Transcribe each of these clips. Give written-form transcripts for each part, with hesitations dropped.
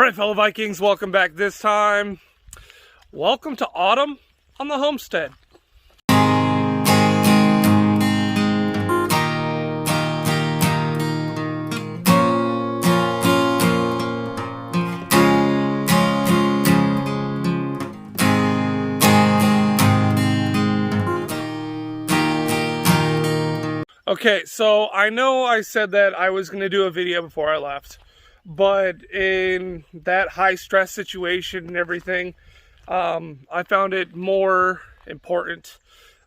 All right, fellow Vikings, welcome back this time. Welcome to autumn on the homestead. Okay, so I know I said that I was going to do a video before I left, but in that high stress situation and everything, I found it more important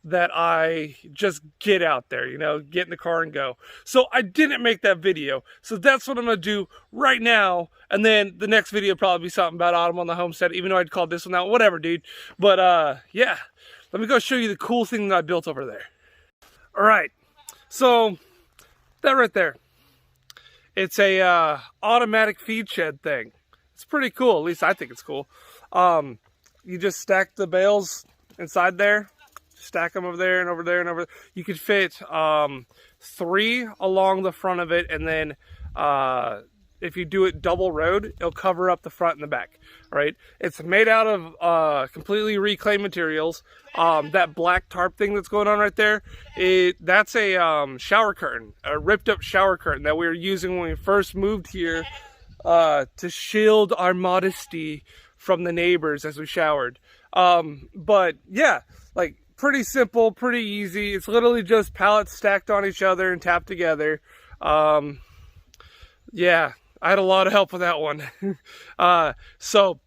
that I just get out there, get in the car and go. So I didn't make that video. So that's what I'm going to do right now. And then the next video will probably be something about autumn on the homestead, even though I'd call this one out, whatever, dude. But yeah, let me go show you the cool thing that I built over there. All right. So that right there, it's a automatic feed shed thing. It's pretty cool. At least I think it's cool. You just stack the bales inside there, stack them over there and over there and over there. You could fit 3 along the front of it, and then if you do it double road, it'll cover up the front and the back. Right? It's made out of completely reclaimed materials. That black tarp thing that's going on right there, that's a shower curtain, a ripped up shower curtain that we were using when we first moved here to shield our modesty from the neighbors as we showered. But yeah, like pretty simple, pretty easy. It's literally just pallets stacked on each other and tapped together. Yeah, I had a lot of help with that one. So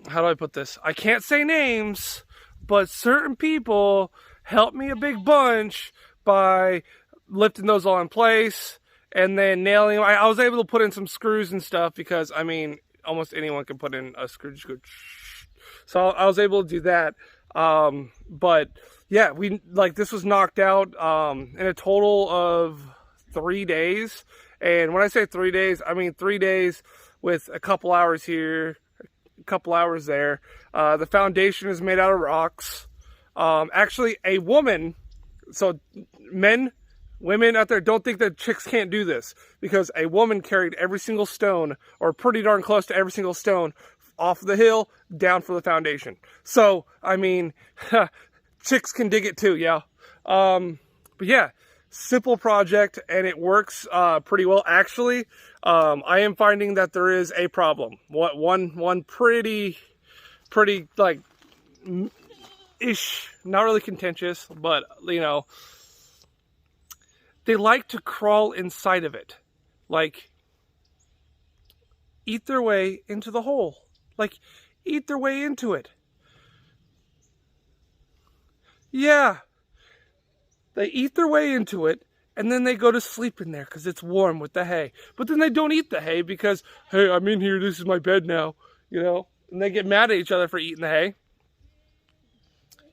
how do I put this? I can't say names, but certain people helped me a big bunch by lifting those all in place and then nailing them. I was able to put in some screws and stuff because, I mean, almost anyone can put in a screw. Just go, so I was able to do that. But yeah, this was knocked out in a total of 3 days. And when I say 3 days, I mean 3 days with a couple hours here, a couple hours there. The foundation is made out of rocks. Actually, a woman, so women out there, don't think that chicks can't do this, because a woman carried every single stone, or pretty darn close to every single stone, off the hill down for the foundation. So, I mean, chicks can dig it too, yeah. But yeah, simple project, and it works pretty well. Actually, I am finding that there is a problem. One pretty like ish, not really contentious, but they like to crawl inside of it, like eat their way into the hole, like eat their way into it. Yeah. They eat their way into it, and then they go to sleep in there because it's warm with the hay. But then they don't eat the hay because, hey, I'm in here, this is my bed now, And they get mad at each other for eating the hay.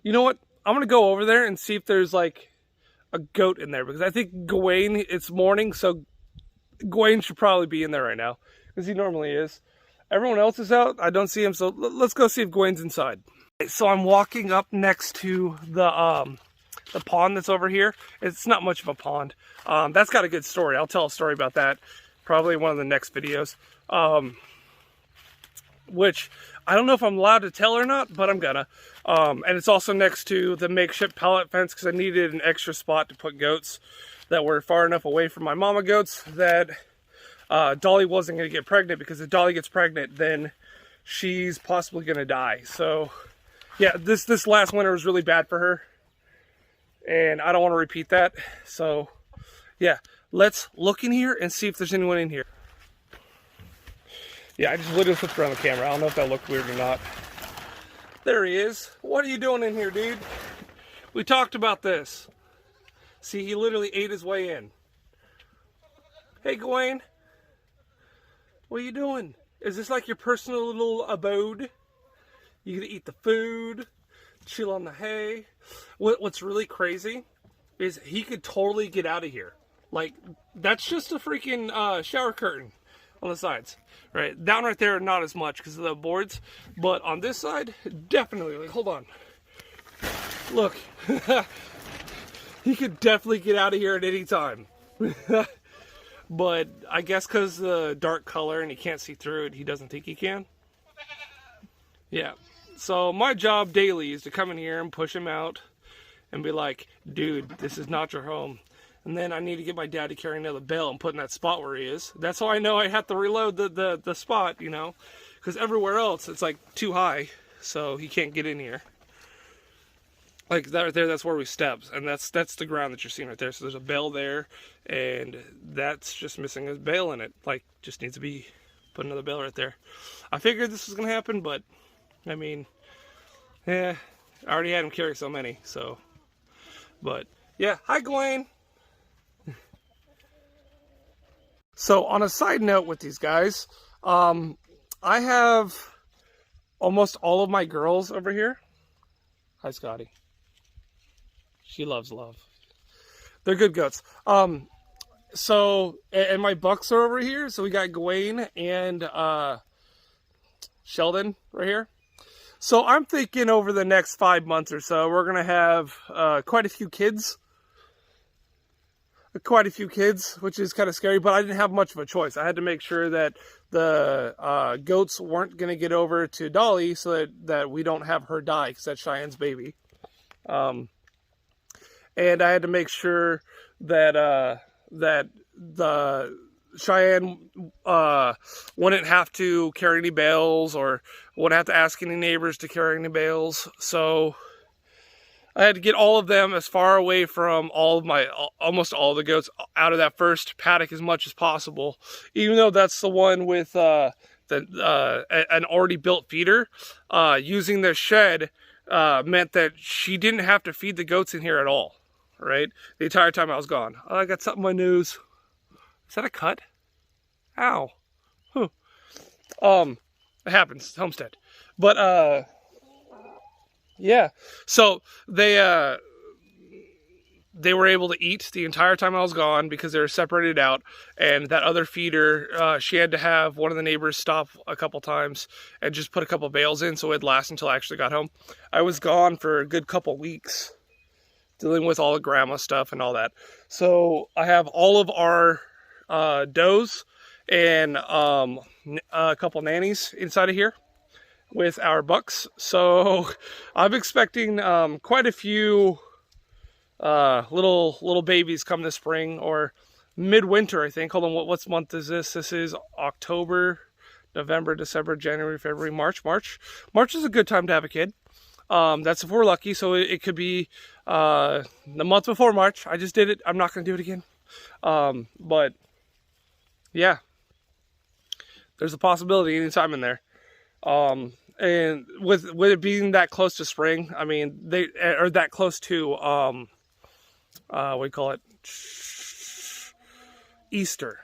You know what? I'm going to go over there and see if there's, like, a goat in there. Because I think Gwen, it's morning, so Gwen should probably be in there right now. Because he normally is. Everyone else is out. I don't see him, so let's go see if Gwen's inside. So I'm walking up next to the pond that's over here. It's not much of a pond. That's got a good story. I'll tell a story about that probably in one of the next videos. Which I don't know if I'm allowed to tell or not, but I'm gonna. And it's also next to the makeshift pellet fence because I needed an extra spot to put goats that were far enough away from my mama goats that Dolly wasn't going to get pregnant, because if Dolly gets pregnant, then she's possibly going to die. So yeah, this last winter was really bad for her, and I don't want to repeat that. So yeah, let's look in here and see if there's anyone in here. Yeah, I just literally flipped around the camera. I don't know if that looked weird or not. There he is. What are you doing in here, dude? We talked about this. See, he literally ate his way in. Hey, Gwen. What are you doing? Is this like your personal little abode? You gonna eat the food, chill on the hay? What's really crazy is he could totally get out of here. Like, that's just a freaking shower curtain on the sides. Right, down right there, not as much because of the boards, but on this side, definitely. Like, hold on. Look. He could definitely get out of here at any time. but I guess because the dark color and he can't see through it, he doesn't think he can. Yeah. So my job daily is to come in here and push him out and be like, dude, this is not your home. And then I need to get my dad to carry another bale and put in that spot where he is. That's how I know I have to reload the spot, you know, because everywhere else it's like too high, so he can't get in here. Like that right there, that's where we steps, and that's the ground that you're seeing right there. So there's a bale there, and that's just missing a bale in it. Like, just needs to be put another bale right there. I figured this was gonna happen, but I mean, yeah, I already had him carry so many, so. But yeah, hi Gwen. So on a side note with these guys, I have almost all of my girls over here. Hi Scotty. She loves love. They're good goats. So, and my bucks are over here. So we got Gwen and Sheldon right here. So I'm thinking over the next 5 months or so, we're going to have quite a few kids. Which is kind of scary, but I didn't have much of a choice. I had to make sure that the goats weren't going to get over to Dolly so that we don't have her die, because that's Cheyenne's baby. And I had to make sure that that the Cheyenne wouldn't have to carry any bales or wouldn't have to ask any neighbors to carry any bales. So I had to get all of them as far away from almost all of the goats out of that first paddock as much as possible. Even though that's the one with an already built feeder, using the shed meant that she didn't have to feed the goats in here at all. Right? The entire time I was gone. Oh, I got something in my nose. Is that a cut? Ow. Huh. It happens. Homestead. But, yeah. So, they were able to eat the entire time I was gone because they were separated out. And that other feeder, she had to have one of the neighbors stop a couple times and just put a couple bales in so it'd last until I actually got home. I was gone for a good couple weeks, dealing with all the grandma stuff and all that. So I have all of our does and a couple nannies inside of here with our bucks. So I'm expecting quite a few little babies come this spring or midwinter, I think. Hold on, what month is this? This is October, November, December, January, February, March. March is a good time to have a kid. That's if we're lucky. So it could be the month before March. I just did it. I'm not going to do it again. But yeah, there's a possibility anytime in there. And with it being that close to spring, I mean, they are that close to, what do you call it? Easter.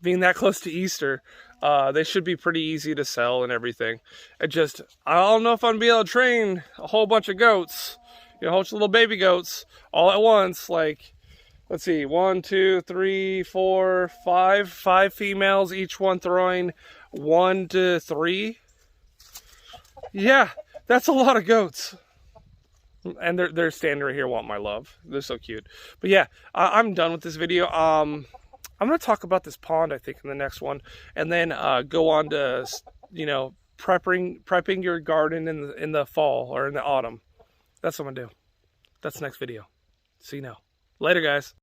Being that close to Easter, they should be pretty easy to sell and everything. I don't know if I'm going to be able to train a whole bunch of goats, a whole bunch of little baby goats all at once. Like, let's see, 1, 2, 3, 4, 5 females, each one throwing 1 to 3. Yeah, that's a lot of goats. And they're standing right here wanting my love. They're so cute. But yeah, I'm done with this video. I'm going to talk about this pond, I think, in the next one. And then go on to, prepping your garden in the fall or in the autumn. That's what I'm going to do. That's the next video. See you now. Later, guys.